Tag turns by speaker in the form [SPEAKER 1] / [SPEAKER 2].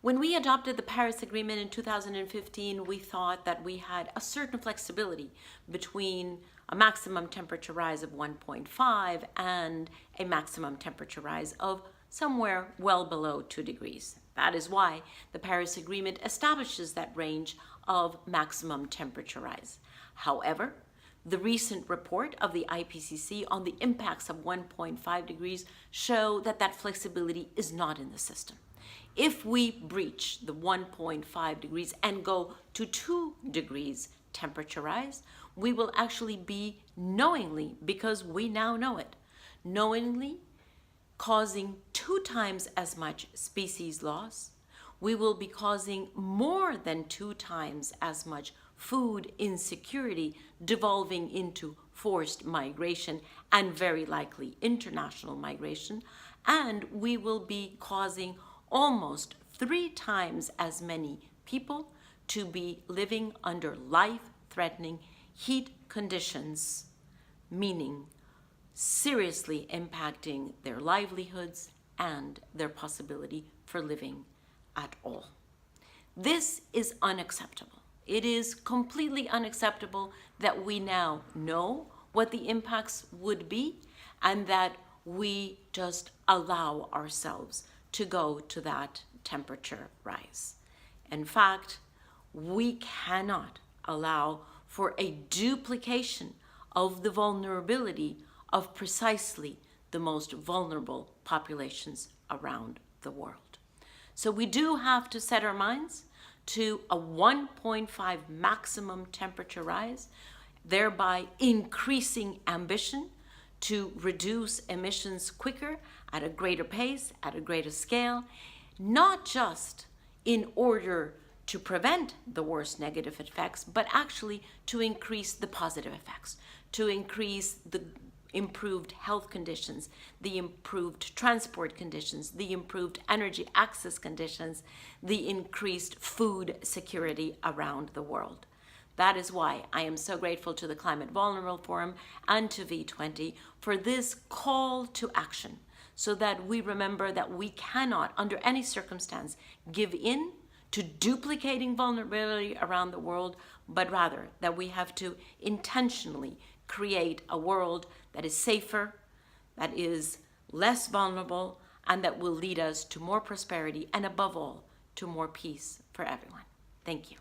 [SPEAKER 1] When we adopted the Paris Agreement in 2015, we thought that we had a certain flexibility between a maximum temperature rise of 1.5 and a maximum temperature rise of somewhere well below 2 degrees. That is why the Paris Agreement establishes that range of maximum temperature rise. However, the recent report of the IPCC on the impacts of 1.5 degrees show that that flexibility is not in the system. If we breach the 1.5 degrees and go to 2 degrees temperature rise, we will actually be knowingly, because we now know it, knowingly causing 2 times as much species loss. We will be causing more than 2 times as much food insecurity, devolving into forced migration and very likely international migration. And we will be causing almost 3 times as many people to be living under life-threatening heat conditions, meaning seriously impacting their livelihoods and their possibility for living at all. This is unacceptable. It is completely unacceptable that we now know what the impacts would be and that we just allow ourselves to go to that temperature rise. In fact, we cannot allow for a duplication of the vulnerability of precisely the most vulnerable populations around the world. So we do have to set our minds to a 1.5 maximum temperature rise, thereby increasing ambition to reduce emissions quicker, at a greater pace, at a greater scale, not just in order to prevent the worst negative effects, but actually to increase the positive effects, to increase the improved health conditions, the improved transport conditions, the improved energy access conditions, the increased food security around the world. That is why I am so grateful to the Climate Vulnerable Forum and to V20 for this call to action, so that we remember that we cannot, under any circumstance, give in to duplicating vulnerability around the world, but rather that we have to intentionally create a world that is safer, that is less vulnerable, and that will lead us to more prosperity and, above all, to more peace for everyone. Thank you.